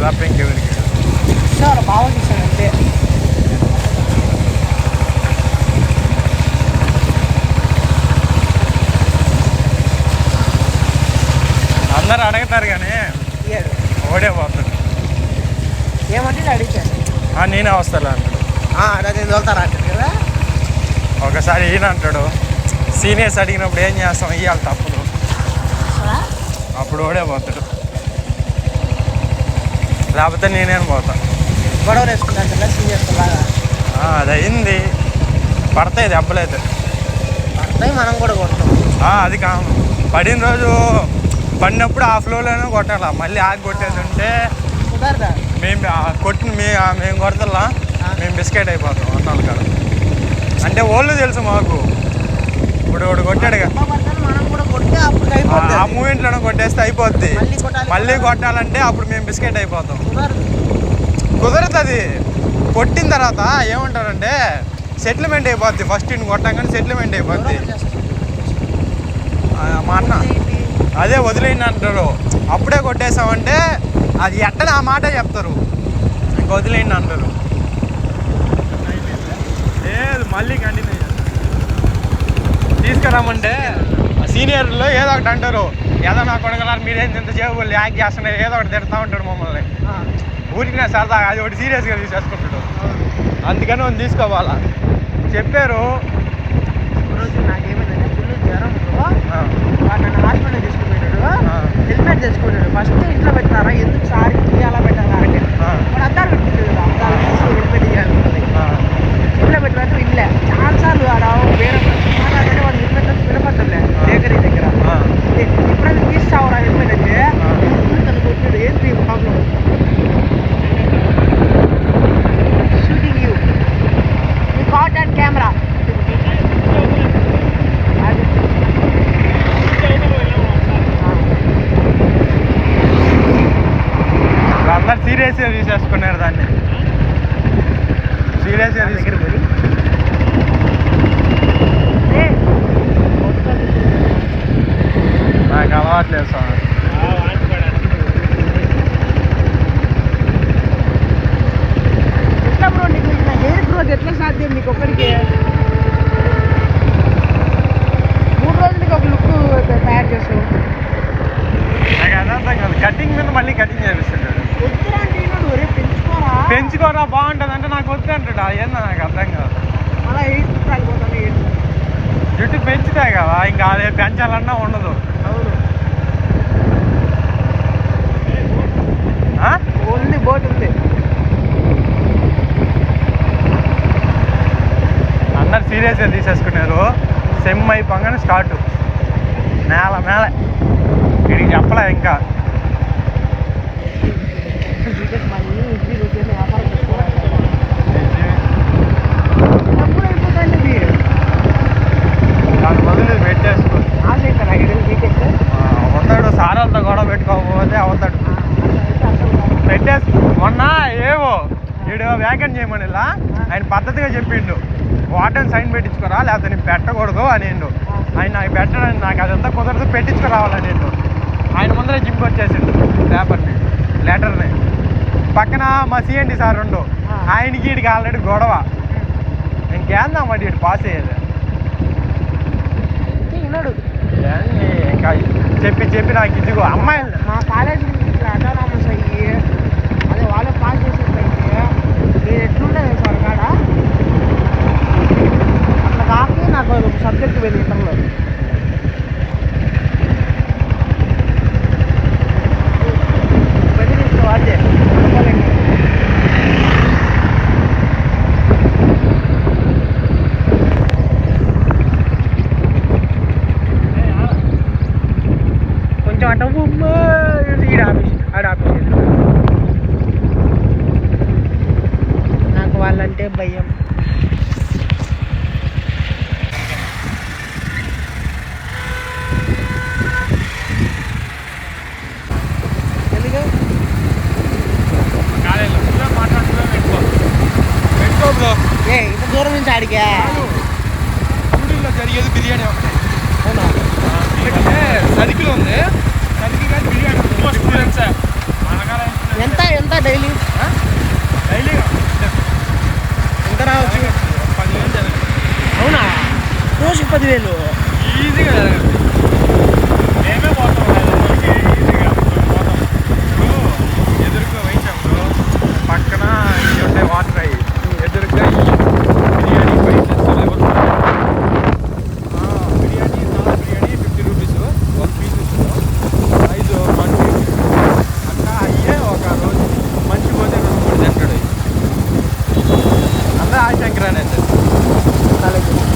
తప్ప ఇంకెవరికి బాగా తీసాడు అంతే. అందరు అడుగుతారు కానీ ఓడే పోతాడు. ఏమంటే అడిగాను నేనే వస్తాను అంటాడు. అదే వెళ్తారా అంటాడు కదా. ఒకసారి ఈయన అంటాడు, సీనియర్స్ అడిగినప్పుడు ఏం చేస్తాం, ఇవ్వాలి తప్పదు, అప్పుడు ఓడే పోతాడు. లేకపోతే నేనేం పోతాను. గొడవలు వేసుకుంటా సీనియర్స్ బాగా. అది అయింది, పడతాయి దెబ్బలేదు, పడతాయి, మనం కూడా కొడతాం. అది కాదు, పడిన రోజు పడినప్పుడు ఆ ఫ్లోలోనే కొట్టాల, మళ్ళీ ఆగి కొట్టేది ఉంటే మేము కొడతలా, మేము బిస్కెట్ అయిపోతాం అన్నాళ్ళు కాదు. అంటే వాళ్ళు తెలుసు మాకు, ఇప్పుడు ఒకటి కొట్టాడుగా, ఆ మూమెంట్లోనే కొట్టేస్తే అయిపోద్ది. మళ్ళీ కొట్టాలంటే అప్పుడు మేము బిస్కెట్ అయిపోతాం. కుదరతుంది. కొట్టిన తర్వాత ఏమంటారంటే సెటిల్మెంట్ అయిపోద్ది. ఫస్ట్ ఇన్ని కొట్టాం సెటిల్మెంట్ అయిపోద్ది. మా అన్న అదే వదిలేయండి అంటారు. అప్పుడే కొట్టేసామంటే అది ఎట్టని ఆ మాట చెప్తారు, ఇంక వదిలేయండి అంటారు. లేదు మళ్ళీ కంటిన్యూ తీసుకురామంటే సీనియర్లు ఏదో ఒకటి అంటారు, ఏదో నా కొడగలరు మీరేం ఇంతసేపు యాక్ట్ చేస్తున్నారు, ఏదో ఒకటి తిడతా ఉంటాడు మమ్మల్ని. ఊరికి సరదా అది ఒకటి సీరియస్గా తీసేసుకుంటాడు. అందుకని వాళ్ళు తీసుకోవాలా. చెప్పారు నాకేమైందంటే ఫుల్ జ్వరం, నన్ను హాస్పిటల్ తీసుకుపోయినాడు. హెల్మెట్ తెచ్చుకున్నాడు. ఫస్ట్ ఇంట్లో పెట్టినారా, ఎందుకు సార్ అలా పెట్టాలా అంటే వాడు అద్దాలు పెట్టుకుంటాడు కదా, అద్దాలు తీసి హెల్మెట్ ఇవ్వాలి. ఇంట్లో పెట్టినట్టు ఇల్లే చాలాసార్లు ఆడ వేరే మాట్లాడితే వాడు హెల్మెట్ వినపడలే బేకరీ దగ్గర. ఎప్పుడైనా తీస్తావురా హెల్మెట్ అంటే తను కొట్టాడు. ఏంటి problem, shooting you caught and camera. అందరు సీరియస్గా తీసేసుకున్నారు దాన్ని, సీరియస్గా తీసుకుని నాకు అలవాట్లేదు సార్. ఎట్లా బ్రో నీకు ఇట్లా హెయిర్ గ్రోత్ ఎట్లా సాధ్యం నీకు ఒక్కడికి? 3 రోజులకి ఒక లుక్ తయారు చేస్తావు. నాకు అది అర్థం కాదు. కటింగ్ మీద మళ్ళీ కటింగ్ చేపిస్తుంటాడు. పెంచుకోరా బాగుంటుంది అంటే నాకు వద్దు అంటాడు. ఏందో నాకు అర్థం కాదు. అలా జుట్టు పెంచుతాయి కదా, ఇంకా అదే పెంచాలన్నా ఉండదు. ఓన్లీ బోట్ ఉంది. అందరు సీరియస్గా తీసేసుకున్నారు. సెమ్ అయిపోగానే స్టార్ట్ మేళ వీడికి చెప్పలే ఇంకా. దాని బదులు పెట్టేసుకో అవుతాడు. సారాలతో గొడవ పెట్టుకోకపోతే అవుతాడు. పెట్టేసుకో. మొన్న ఏవో వీడు వ్యాకెంట్ చేయమని ఇలా ఆయన పద్ధతిగా చెప్పిండు, వాటర్ సైన్ పెట్టించుకోరా లేకపోతే నేను పెట్టకూడదు అనిండు. ఆయన నాకు పెట్టడానికి నాకు అదంతా కుదరదు, పెట్టించుకురావాలని నేను. ఆయన ముందరే జిమ్కి వచ్చేసిండు పేపర్ని లెటర్ని. పక్కన మా సిఎండి సార్ ఉండు, ఆయనకి వీడికి ఆల్రెడీ గొడవ. ఇంకేందా మరి వీడు పాస్ అయ్యేది. ఇంకా చెప్పి నాకు ఇదిగో అమ్మాయి మా కాలేజీ ఇట్లా అటానమస్ అయ్యి అదే వాళ్ళే పాస్ చేసేట్లయితే నేను ఎట్లుండేది సార్ కాడ. అట్లా కాక నాకు ఒక సబ్జెక్ట్ పోయింది ఇంటర్లో. వాడే కొంచెం అట ఆడాపేసి నాకు వాళ్ళంటే భయం. ఇంత దూరం నుంచి ఆడికా ఊళ్ళో జరిగేది బిర్యానీ ఒకటే. అవునా? సర్కిల్ ఉంది, సర్కిల్ కానీ బిర్యానీ స్టూడెంట్స్ మనకాల ఎంత ఎంత డైలీ డైలీ ఎంత రావచ్చు? 10,000 జరగదు. అవునా? రోజుకి 10,000 ఈజీగా జరగదు. మేమే పోతాం హైదరాబాద్కి ఈజీగా పోతాం. ఇప్పుడు ఎదురుగా వైన్ షాప్లో పక్కన ఇవి ఉండే వాటర్ అయ్యి ఎదురుగా biryani prices biryani biryani 50 rupees 1 piece 5 మంచి అట్లా అయ్యే ఒక రోజు మంచి పోతే 2-3 తింటాడు. అందరూ ఆశంకరానే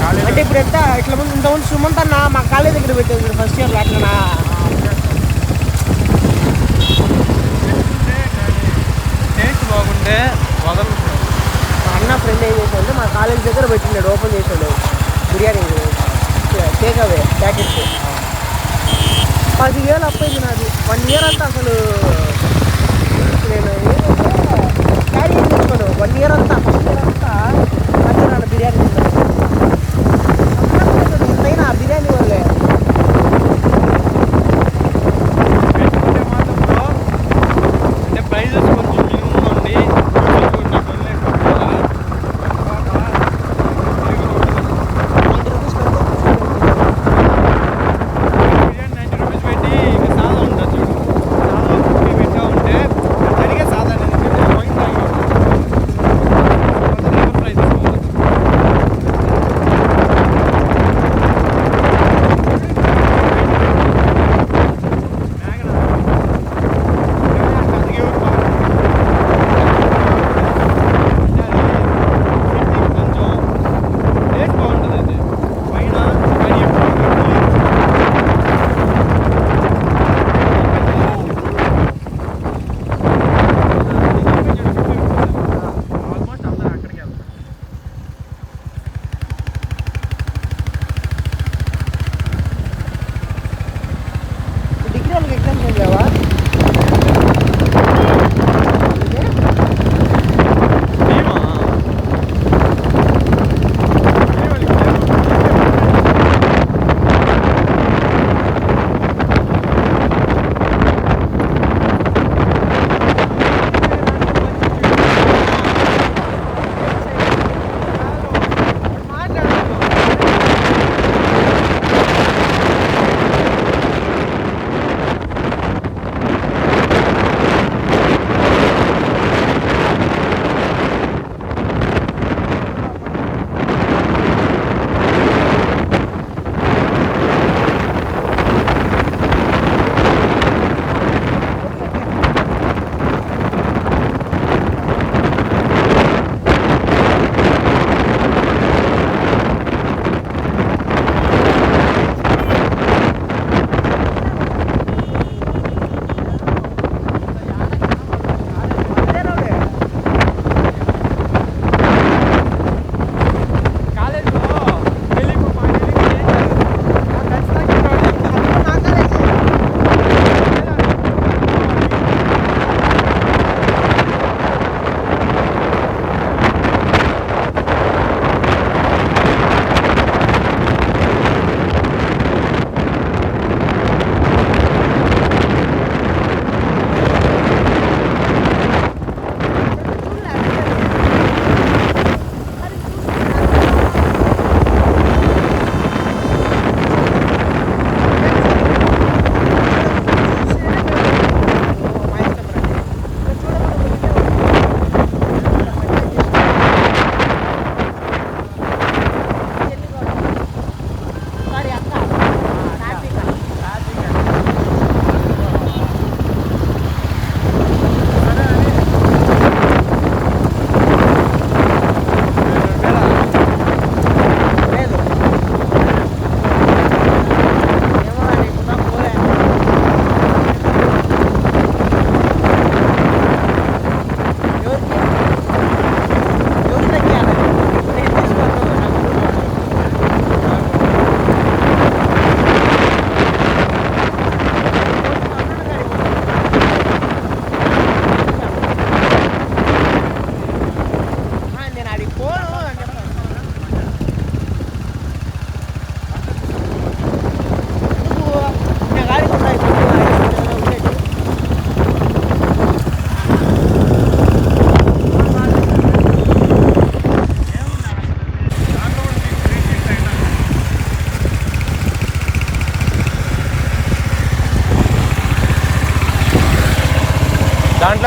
కాలేజ్ అంటే ఇప్పుడు ఎంత ఇట్లా ముందు ఇంతకుముందు సుమంత్ అన్న మా కాలేజ్ దగ్గర పెట్టేది ఫస్ట్ ఇయర్లో అట్లనా? టేస్ట్ బాగుంటే వదలు. మా అన్న ఫ్రెండ్ ఏం చేశాడు, మా కాలేజ్ దగ్గర పెట్టినాడు, ఓపెన్ చేశాడు బిర్యానీ టేక్ అవే ప్యాకెట్స్. 10,000 అప్పయింది నాది. 1 ఇయర్ అంతా అసలు నేను క్యారీ తెచ్చుకోను. 1 ఇయర్ అంతా ఫస్ట్ ఇయర్ అంతా మధ్యాహ్నం బిర్యానీ ఎంతైనా ఆ బిర్యానీ వల్లే. పెట్టుకుంటే మాత్రం బ్రో అంటే ప్రైజెస్ కొంచెం మినిమం ఉండి బిర్యానీ 90 రూపీస్ పెట్టి ఇంకా సాదా ఉంటుంది చూడు. సాదా 50 పెట్టా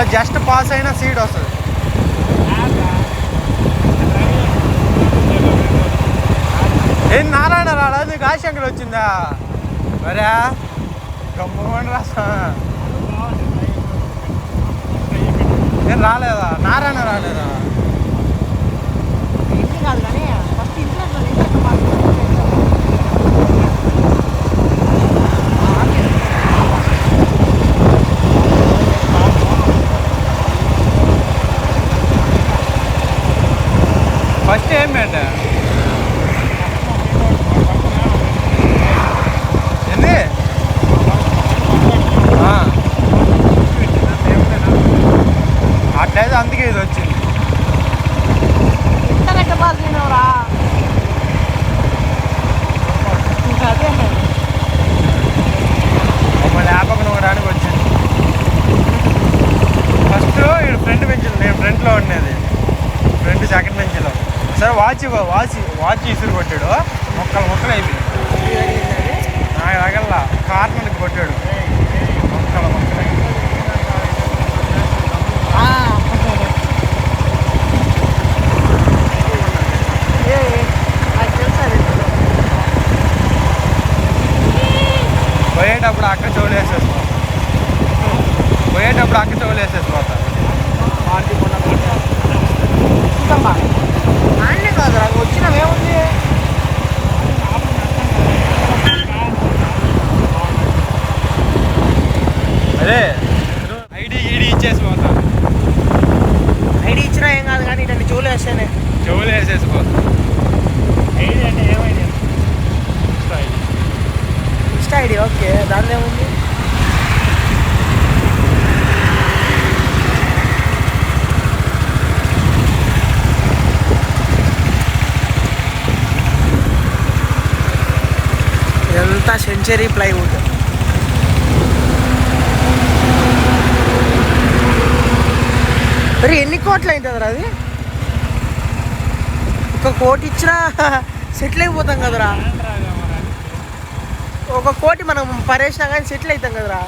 ఇట్లా జస్ట్ పాస్ అయినా సీడ్ వస్తుంది. ఏం నారాయణ రాడా నీకు ఆశంకర్ వచ్చిందా మరే గమ్మని రాసా ఏం రాలేదా నారాయణ రాలేదా కాదు కానీ ఫస్ట్ ఇంట్లో ఫస్ట్ ఏం పెట్ట ఏంది అట్లయితే అందుకే ఇది వచ్చింది. ఇంటర్నెట్ పాస్ అయినవరా అదే మమ్మల్ని యాపకం నవ్వడానికి వచ్చింది. ఫస్ట్ ఇక్కడ ఫ్రంట్ బెంచ్లో నేను ఫ్రంట్లో ఉండేది, ఫ్రంట్ సెకండ్ బెంచ్లో. సరే వాచ్ ఇసురు కొట్టాడు, మొక్కలు అయిపోయింది. నాకు తగల్లా కార్నర్కి కొట్టాడు, మొక్కలు పోయేటప్పుడు అక్క చెవులు వేసేసిపోతా. ఆన్నే కాదు వచ్చినవేముంది అదే ఐడి ఇచ్చేసిపోతా. ఐడి ఇచ్చినా ఏం కాదు కానీ ఇటు చెవులు వేసేసిపోతా. ఐడి అంటే ఏమైంది? ఇన్స్టా ఐడి ఓకే, దానిలో ఏముంది? ఇదంతా సెంచరీ ప్లైవుడ్. మరి ఎన్ని కోట్లు అవుతుందిరా అది? 1 కోటి ఇచ్చినా సెటిల్ అయిపోతాం కదరా. 1 కోటి మనం పరేసినా కానీ సెటిల్ అవుతాం కదరా.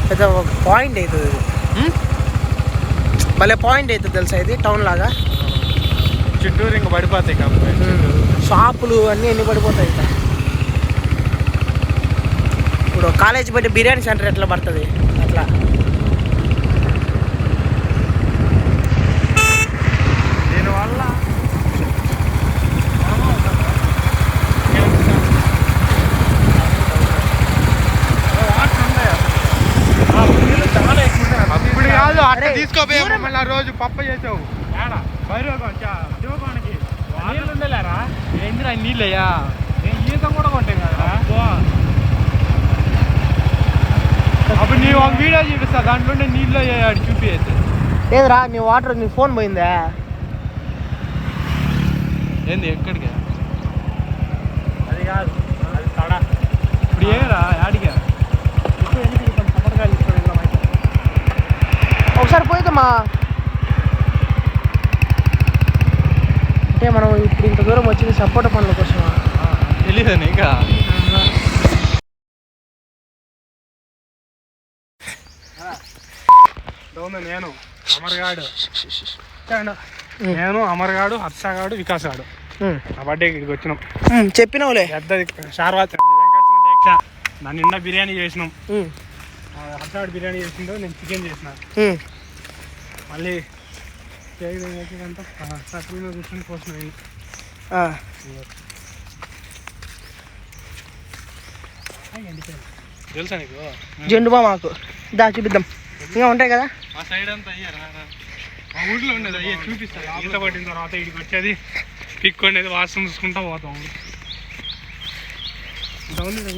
అయితే ఒక పాయింట్ అవుతుంది, భలే పాయింట్ అవుతుంది తెలుసా ఇది. టౌన్ లాగా చుట్టూరు ఇంకా పడిపోతాయి షాపులు అన్నీ పడిపోతాయి. ఇంకా ఇప్పుడు కాలేజ్ బయట బిర్యానీ సెంటర్ ఎట్లా పడుతుంది అట్లా. దీనివల్ల అప్పుడు కాదు అక్కడ తీసుకోపోయా మళ్ళీ ఆ రోజు పప్ప చేసావు నీళ్ళు ఉండలేరా? ఏంటి నీళ్ళయ్యా ఈత కూడా కొంటాం కదా. అప్పుడు నీ ఒక వీడియో చూపిస్తా, దాంట్లో నీళ్ళు అయ్యాడు చూపించచ్చు. లేదురా నీ వాటర్ నీ ఫోన్ పోయిందా? ఏంది ఎక్కడికి? అది కాదు, అది తడా. ఇప్పుడు ఏరా యాడిగా ఒకసారి పోయిద్దామా అంటే మనం ఇప్పుడు ఇంత దూరం వచ్చింది సపోర్ట్ పనుల కోసమా? తెలీదా నీకా? నేను అమర్గాడు హర్షగాడు వికాస్ గాడు ఆ బర్త్డేకి ఇక్కడికి వచ్చినాం. చెప్పినావులే పెద్దది షార్వాత్ వెంకటేశ్వర డేక్ష. నా నిండా బిర్యానీ చేసినాం. హర్షగాడు బిర్యానీ చేసిండు, నేను చికెన్ చేసిన. మళ్ళీ కూర్చొని పోసిన తెలుసా నీకు? జెండు మాకు దా చూపిద్దాం, ఇంకా ఉంటాయి కదా మా సైడ్ అంతా అయ్యారా. మా ఊళ్ళో ఉండేది అయ్యే చూపిస్తారు. ఈత పట్టిన తర్వాత ఇక్కడికి వచ్చేది పిక్కొనేది వాసన చూసుకుంటా పోతాం.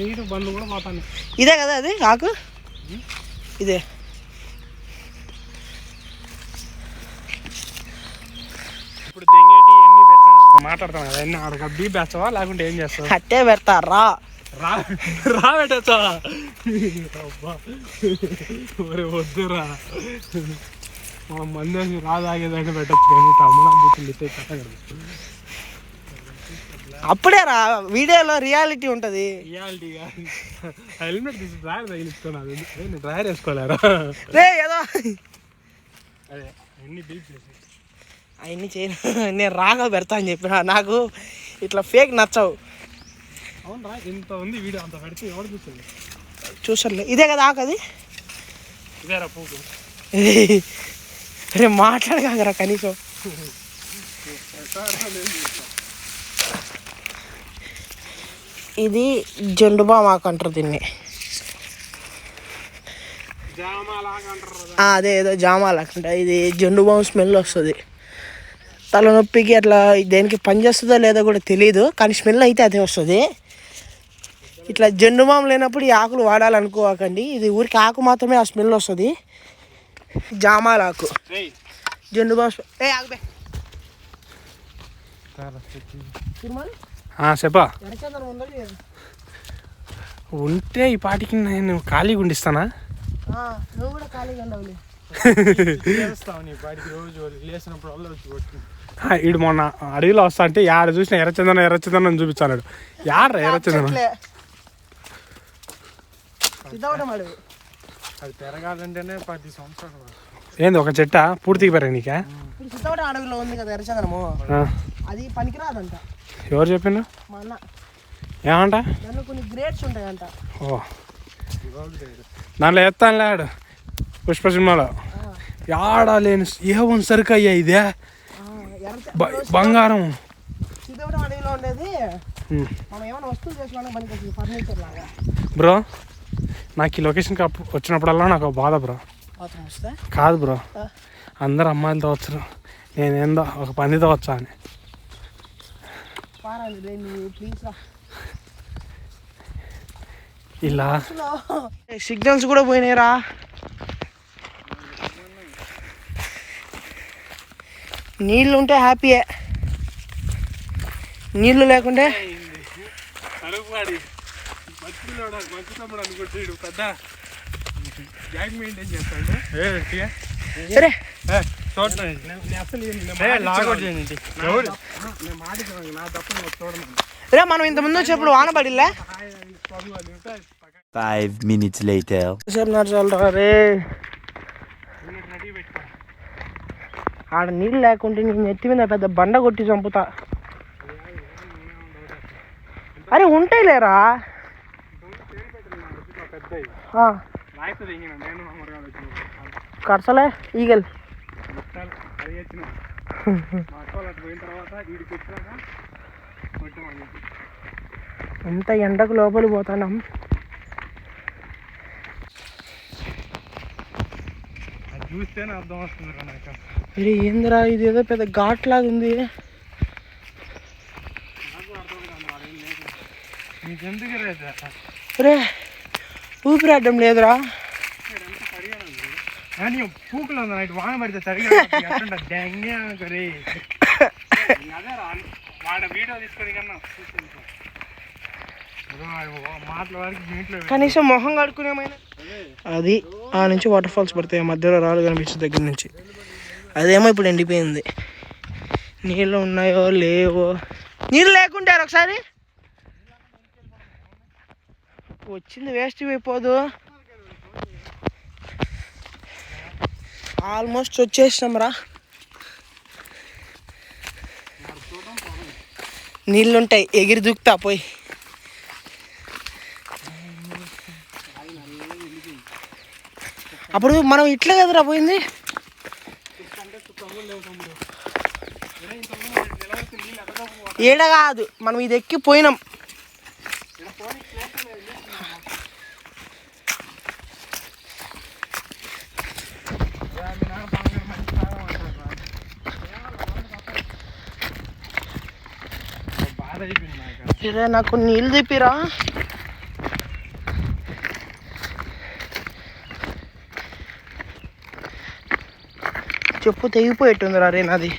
నీరు బండ్లు కూడా పోతాను. ఇదే కదా అది ఆకు, ఇదే ఇప్పుడు దెంగేటి ఎన్ని పెడతాం మాట్లాడతాం కదా, ఎన్ని ఆడ బీ పెడతావా లేకుంటే ఏం చేస్తావు? అట్టే పెడతారా? రా పెట్టచ్చా? మరి వద్దురా, మా మంది రా తాగేదాకా పెట్టచ్చు కానీ తమ్ముడు అమ్ముతుంది పెట్టగలదు. అప్పుడే రా వీడియోలో రియాలిటీ ఉంటుంది. రియాలిటీగా హెల్మెట్ తీసి డ్రైవర్ తగిలించుకున్నాను, నేను డ్రైవర్ వేసుకోలేరా రే ఏదో అదే అన్ని డీప్ చేసి అవన్నీ చేయను. నేను రాగా పెడతా అని చెప్పిన, నాకు ఇట్లా ఫేక్ నచ్చవు. అవునరా ఇంత ఉంది వీడియో, అంత పెడితే ఎవరు చూస్తుంది? చూసలే ఇదే కదా ఆకది. ఇదేరా పూకు. రే మాట్లాడగలరా కనీసం. ఇది జెండుబామ్ ఆకు అంటారు దీన్ని. అదే ఏదో జామాలాకు అంట. ఇది జెండుబామ్ స్మెల్ వస్తుంది. తలనొప్పికి అట్లా దేనికి పనిచేస్తుందో లేదో కూడా తెలియదు, కానీ స్మెల్ అయితే అదే వస్తుంది. ఇట్లా జెండుబామ్ లేనప్పుడు ఈ ఆకులు వాడాలనుకోకండి. ఇది ఊరికి ఆకు మాత్రమే ఆ స్మెల్ వస్తుంది. జామాలాకు జెండుబామ్ ఆగుబే. చెప్పా ఉంటే ఈ పాటికి నేను ఖాళీగా ఉండిస్తానా? నువ్వు కూడా ఖాళీగా ఉండవులే. ఈడు మొన్న అడవిలో వస్తా అంటే యాడ చూసిన ఎర్రచందనం అని చూపించాడు. యాడ్రా ఎర్రచందనం? అది పెరగాలంటేనే 10 సంవత్సరాలు. ఏంది ఒక చెట్ట పూర్తిగా పెరగ నీకా? అడవిలో ఉంది కదా ఎర్రచందనము, అది పనికిరాదంట. ఎవరు చెప్పిండు? మా అన్న. ఏమంట? దాంట్లో కొన్ని గ్రేడ్స్ ఉంటాయంట. ఓ దాంట్లో ఎత్తాను లేడు పుష్ప సినిమాలో. యాడ లేని ఏమో సరుకు అయ్యా ఇదే బంగారం. అడవిలో ఉండేది. మనం ఏమైనా వస్తువులు చేసుకోవడానికి పనికి ఫర్నిచర్ లాగా. బ్రో నాకు ఈ లొకేషన్కి వచ్చినప్పుడల్లా నాకు బాధ బ్రో. కాదు బ్రో, అందరు అమ్మాయిలతో వచ్చారు, నేనేందో ఒక పందితో వచ్చా అని. ఇలా సిగ్నల్స్ కూడా పోయినాయిరా. నీళ్ళు ఉంటే హ్యాపీయే, నీళ్ళు లేకుంటే రే మనం ఇంత ముందు చెప్పుడు వానపడిలే. 5 minutes later. రే ఆడ నీళ్ళు లేకుంటే నేను నెత్తి మీద పెద్ద బండ కొట్టి చంపుతా. అరే ఉంటాయి లేరా. కడసలే ఈగల్ ఎంత ఎండకు లోపలికి పోతాం. చూస్తేనే అర్థం వస్తుంది. అరే ఏందిరా ఇది, ఏదో పెద్ద ఘాట్ లాగా ఉంది. రే ఊపిరాడడం లేదురా. పూకులు వాన పడితే సరిగా వీడియో తీసుకొని కన్నా కనీసం మొహం కడుక్కునేమైనా. అది ఆ నుంచి వాటర్ ఫాల్స్ పడతాయి, మధ్యలో రాళ్ళు కనిపించే దగ్గర నుంచి. అదేమో ఇప్పుడు ఎండిపోయింది. నీళ్ళు ఉన్నాయో లేవో. నీళ్ళు లేకుంటారు ఒకసారి వచ్చింది వేస్ట్ అయిపోదు. ఆల్మోస్ట్ వచ్చేసినాం రా. నీళ్ళుంటాయి, ఎగిరి దూకుతా పోయి. అప్పుడు మనం ఇట్లా కదరా పోయింది. ఏడ కాదు, మనం ఇది ఎక్కి పోయినాం. నాకు నీళ్ళు తిప్పిరా. చెప్పు తెగిపోయేట్టుందిరా రే నాది.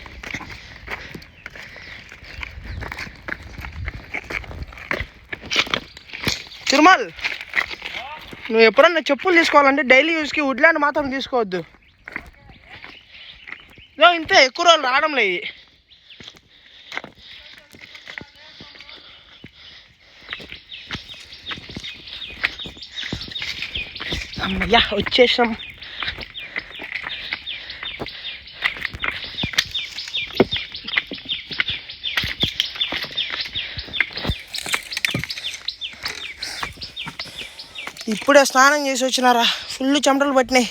తిరుమల్, నువ్వు ఎప్పుడన్నా చెప్పులు తీసుకోవాలంటే డైలీ యూస్కి వుడ్లాండ్ మాత్రం తీసుకోవద్దు. ఇంతే ఎక్కువ రోజులు రావడం లేదు. అమ్మయ్యా వచ్చేసాం. ఇప్పుడే స్నానం చేసి వచ్చినారా, ఫుల్ చెమటలు పట్టినాయి.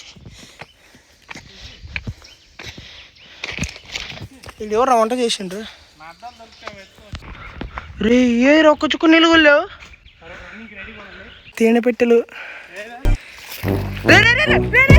వీళ్ళు ఎవరు వంట చేసిండ్రు రే? ఏ ఒక్క చుక్క నీళ్ళు కూడా లేవు. తేనె పెట్టెలు. రే రే రే రే రే.